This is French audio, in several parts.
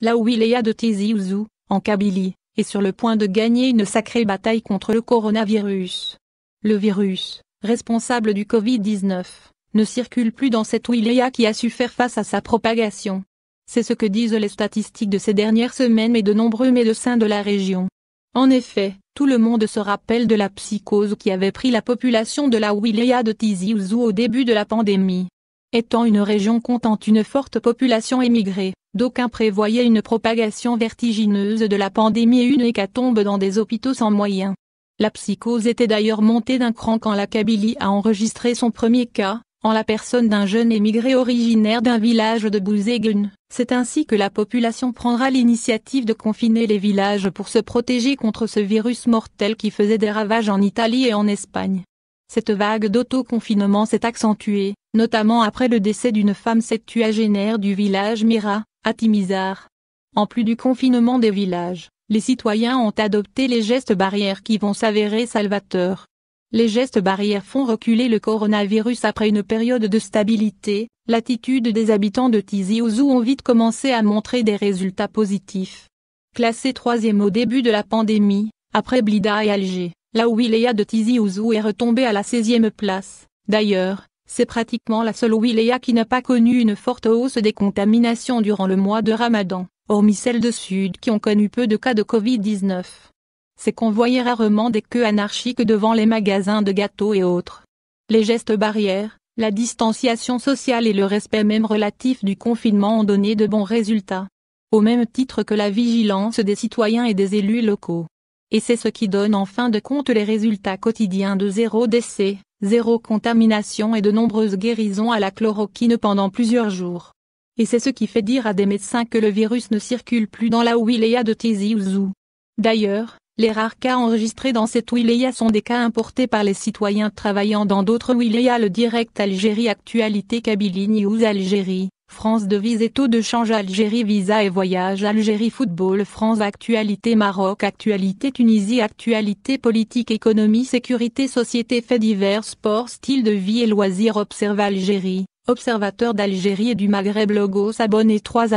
la wilaya de Tizi Ouzou, en Kabylie, est sur le point de gagner une sacrée bataille contre le coronavirus. Le virus, responsable du Covid-19, ne circule plus dans cette wilaya qui a su faire face à sa propagation. C'est ce que disent les statistiques de ces dernières semaines et de nombreux médecins de la région. En effet, tout le monde se rappelle de la psychose qui avait pris la population de la wilaya de Tizi Ouzou au début de la pandémie. Étant une région comptant une forte population émigrée, d'aucuns prévoyaient une propagation vertigineuse de la pandémie et une hécatombe dans des hôpitaux sans moyens. La psychose était d'ailleurs montée d'un cran quand la Kabylie a enregistré son premier cas, en la personne d'un jeune émigré originaire d'un village de Bouzégoun. C'est ainsi que la population prendra l'initiative de confiner les villages pour se protéger contre ce virus mortel qui faisait des ravages en Italie et en Espagne. Cette vague d'autoconfinement s'est accentuée, notamment après le décès d'une femme septuagénaire du village Mira, à Timizart. En plus du confinement des villages, les citoyens ont adopté les gestes barrières qui vont s'avérer salvateurs. Les gestes barrières font reculer le coronavirus après une période de stabilité. L'attitude des habitants de Tizi Ouzou ont vite commencé à montrer des résultats positifs. Classée 3e au début de la pandémie, après Blida et Alger, la wilaya de Tizi Ouzou est retombée à la 16e place. D'ailleurs, c'est pratiquement la seule wilaya qui n'a pas connu une forte hausse des contaminations durant le mois de Ramadan, hormis celles de Sud qui ont connu peu de cas de Covid-19. C'est qu'on voyait rarement des queues anarchiques devant les magasins de gâteaux et autres. Les gestes barrières, la distanciation sociale et le respect même relatif du confinement ont donné de bons résultats. Au même titre que la vigilance des citoyens et des élus locaux. Et c'est ce qui donne en fin de compte les résultats quotidiens de 0 décès, 0 contamination et de nombreuses guérisons à la chloroquine pendant plusieurs jours. Et c'est ce qui fait dire à des médecins que le virus ne circule plus dans la wilaya de Tizi Ouzou. D'ailleurs, les rares cas enregistrés dans cette wilaya sont des cas importés par les citoyens travaillant dans d'autres wilayas. Le direct Algérie Actualité Kabylie News Algérie, France Devise et taux de change Algérie Visa et voyage Algérie Football France Actualité Maroc Actualité Tunisie Actualité politique économie sécurité société faits divers sport style de vie et loisirs Observe Algérie, Observateur d'Algérie et du Maghreb Logos abonné 3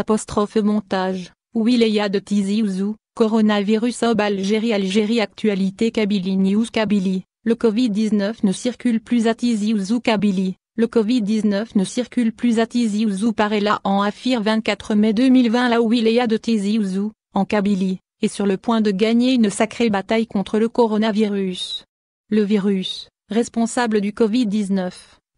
montage, wilaya de Tizi Ouzou. Coronavirus Algérie Algérie Actualité Kabylie News Kabylie, le Covid-19 ne circule plus à Tizi Ouzou Kabylie, le Covid-19 ne circule plus à Tizi Ouzou Parella en Afir 24 mai 2020 la wilaya de Tizi Ouzou, en Kabylie, est sur le point de gagner une sacrée bataille contre le coronavirus. Le virus, responsable du Covid-19,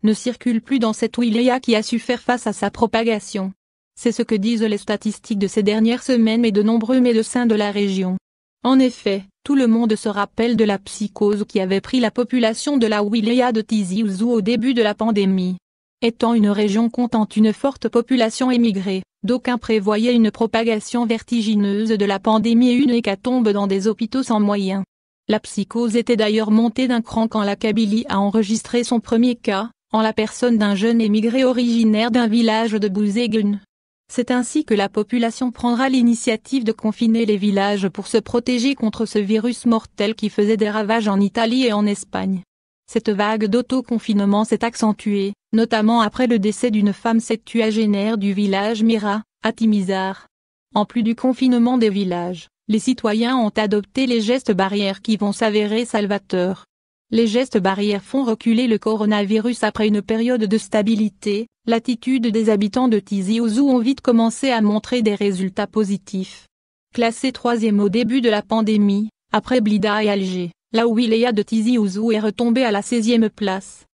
ne circule plus dans cette wilaya qui a su faire face à sa propagation. C'est ce que disent les statistiques de ces dernières semaines et de nombreux médecins de la région. En effet, tout le monde se rappelle de la psychose qui avait pris la population de la wilaya de Tizi Ouzou au début de la pandémie. Étant une région comptant une forte population émigrée, d'aucuns prévoyaient une propagation vertigineuse de la pandémie et une hécatombe dans des hôpitaux sans moyens. La psychose était d'ailleurs montée d'un cran quand la Kabylie a enregistré son premier cas, en la personne d'un jeune émigré originaire d'un village de Bouzégoun. C'est ainsi que la population prendra l'initiative de confiner les villages pour se protéger contre ce virus mortel qui faisait des ravages en Italie et en Espagne. Cette vague d'autoconfinement s'est accentuée, notamment après le décès d'une femme septuagénaire du village Mira, à Timizart. En plus du confinement des villages, les citoyens ont adopté les gestes barrières qui vont s'avérer salvateurs. Les gestes barrières font reculer le coronavirus après une période de stabilité. L'attitude des habitants de Tizi Ouzou ont vite commencé à montrer des résultats positifs. Classée 3e au début de la pandémie, après Blida et Alger, la wilaya de Tizi Ouzou est retombée à la 16e place.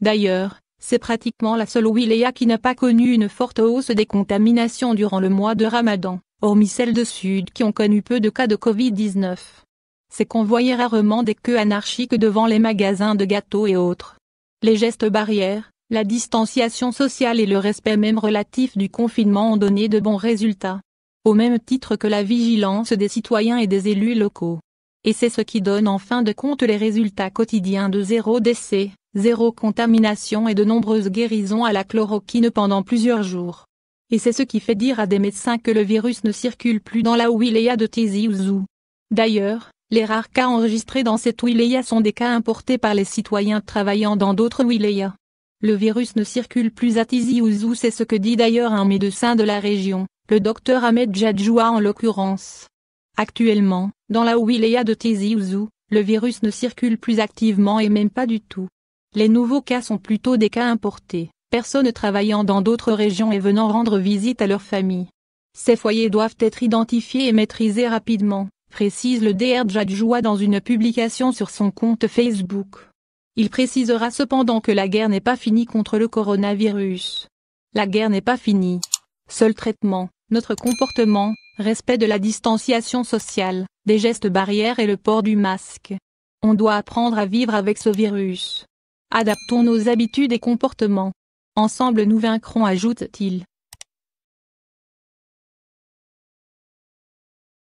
D'ailleurs, c'est pratiquement la seule wilaya qui n'a pas connu une forte hausse des contaminations durant le mois de Ramadan, hormis celles de Sud qui ont connu peu de cas de Covid-19. C'est qu'on voyait rarement des queues anarchiques devant les magasins de gâteaux et autres. Les gestes barrières, la distanciation sociale et le respect même relatif du confinement ont donné de bons résultats. Au même titre que la vigilance des citoyens et des élus locaux. Et c'est ce qui donne en fin de compte les résultats quotidiens de 0 décès, 0 contamination et de nombreuses guérisons à la chloroquine pendant plusieurs jours. Et c'est ce qui fait dire à des médecins que le virus ne circule plus dans la wilaya de Tizi Ouzou. D'ailleurs, les rares cas enregistrés dans cette wilaya sont des cas importés par les citoyens travaillant dans d'autres wilayas. Le virus ne circule plus à Tizi Ouzou, c'est ce que dit d'ailleurs un médecin de la région. le docteur Ahmed Jadjoua en l'occurrence. Actuellement, dans la wilaya de Tizi Ouzou, le virus ne circule plus activement et même pas du tout. Les nouveaux cas sont plutôt des cas importés, personnes travaillant dans d'autres régions et venant rendre visite à leur famille. Ces foyers doivent être identifiés et maîtrisés rapidement, précise le Dr Jadjoua dans une publication sur son compte Facebook. Il précisera cependant que la guerre n'est pas finie contre le coronavirus. La guerre n'est pas finie. Seul traitement, notre comportement, respect de la distanciation sociale, des gestes barrières et le port du masque. On doit apprendre à vivre avec ce virus. Adaptons nos habitudes et comportements. Ensemble nous vaincrons, ajoute-t-il.